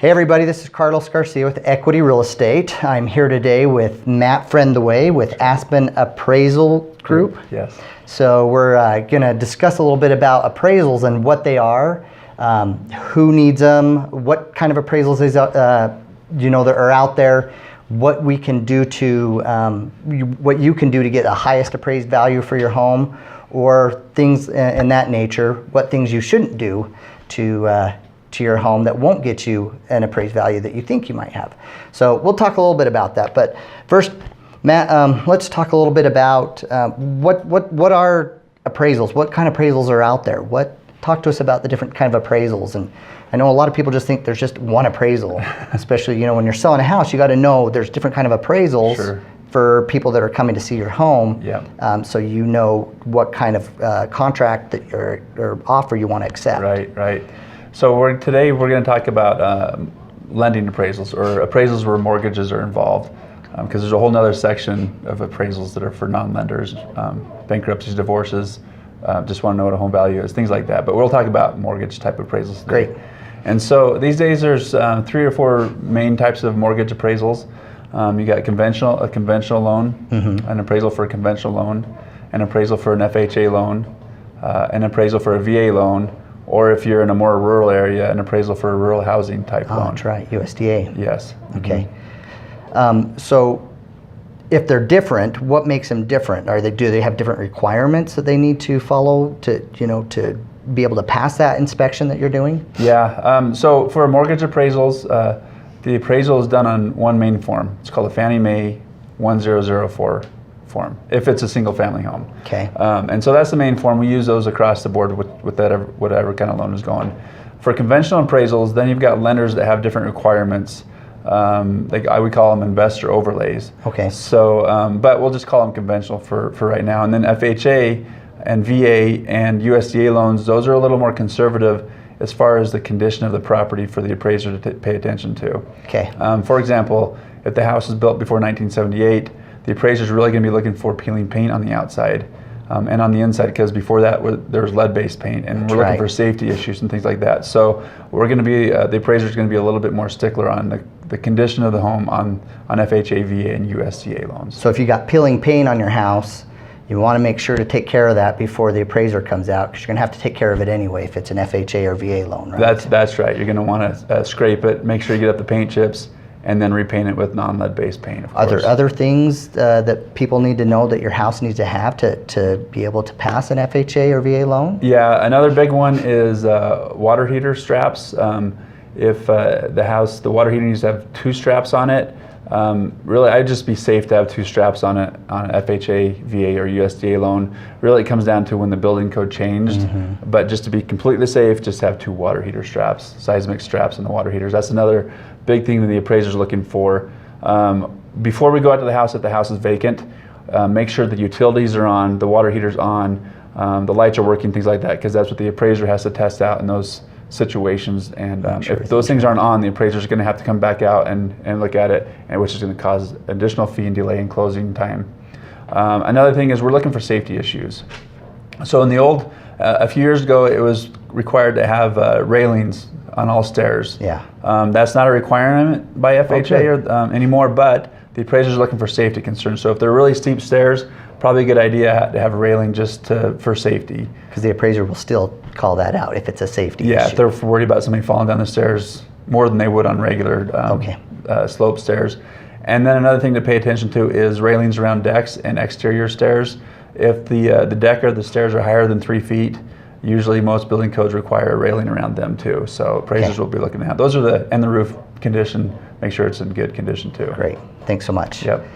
Hey everybody, this is Carlos Garcia with Equity Real Estate. I'm here today with Matt Friendaway with Aspen Appraisal Group. Yes. So we're going to discuss a little bit about appraisals and what they are, who needs them, what kind of appraisals that are out there, what we can do to, what you can do to get the highest appraised value for your home, or things in that nature, what things you shouldn't do to your home that won't get you an appraised value that you think you might have. So we'll talk a little bit about that. But first, Matt, let's talk a little bit about what are appraisals? What kind of appraisals are out there? Talk to us about the different kind of appraisals. And I know a lot of people just think there's just one appraisal, especially when you're selling a house. You got to know there's different kind of appraisals. Sure. For people that are coming to see your home. Yeah. So you know what kind of contract that or offer you want to accept. Right. So today we're going to talk about lending appraisals, or appraisals where mortgages are involved, because there's a whole nother section of appraisals that are for non-lenders, bankruptcies, divorces, just want to know what a home value is, things like that. But we'll talk about mortgage type appraisals today. Great. And so these days there's 3 or 4 main types of mortgage appraisals. You got a conventional loan, an appraisal for a conventional loan, an appraisal for an FHA loan, an appraisal for a VA loan, or if you're in a more rural area, an appraisal for a rural housing type loan. That's right, USDA. Yes. Okay. So if they're different, what makes them different? Do they have different requirements that they need to follow to be able to pass that inspection that you're doing? Yeah. So for mortgage appraisals, the appraisal is done on one main form. It's called a Fannie Mae 1004 form, if it's a single family home. Okay. And so that's the main form. We use those across the board with whatever kind of loan is going. For conventional appraisals, then you've got lenders that have different requirements. I would call them investor overlays. Okay. So, but we'll just call them conventional for right now. And then FHA and VA and USDA loans, those are a little more conservative as far as the condition of the property for the appraiser to pay attention to. Okay. For example, if the house was built before 1978, the appraiser is really going to be looking for peeling paint on the outside and on the inside, because before that there was lead-based paint, and we're looking for safety issues and things like that. So we're going to be the appraiser is going to be a little bit more stickler on the condition of the home on FHA, VA, and USDA loans. So if you got peeling paint on your house, you want to make sure to take care of that before the appraiser comes out, because you're going to have to take care of it anyway if it's an FHA or VA loan, right? That's right. You're going to want to scrape it, make sure you get up the paint chips, and then repaint it with non-lead-based paint, of course. Are there other things that people need to know that your house needs to have to be able to pass an FHA or VA loan? Yeah, another big one is water heater straps. If the water heater needs to have 2 straps on it, really, I'd just be safe to have 2 straps on it on an FHA, VA, or USDA loan. Really, it comes down to when the building code changed. But just to be completely safe, just have 2 water heater straps, seismic straps in the water heaters. That's another big thing that the appraiser's looking for. Before we go out to the house, if the house is vacant, make sure the utilities are on, the water heater's on, the lights are working, things like that, because that's what the appraiser has to test out in those situations. And if those things aren't on, the appraiser is going to have to come back out and look at it, and which is going to cause additional fee and delay in closing time. Another thing is we're looking for safety issues. So in the old, a few years ago, it was required to have railings on all stairs. Yeah. That's not a requirement by FHA anymore, but the appraisers are looking for safety concerns. So if they're really steep stairs, probably a good idea to have a railing just for safety. Because the appraiser will still call that out if it's a safety issue. Yeah, if they're worried about somebody falling down the stairs more than they would on regular slope stairs. And then another thing to pay attention to is railings around decks and exterior stairs. If the deck or the stairs are higher than 3 feet, usually most building codes require a railing around them too. So appraisers will be looking at those. And the roof condition, make sure it's in good condition too. Great, thanks so much. Yep.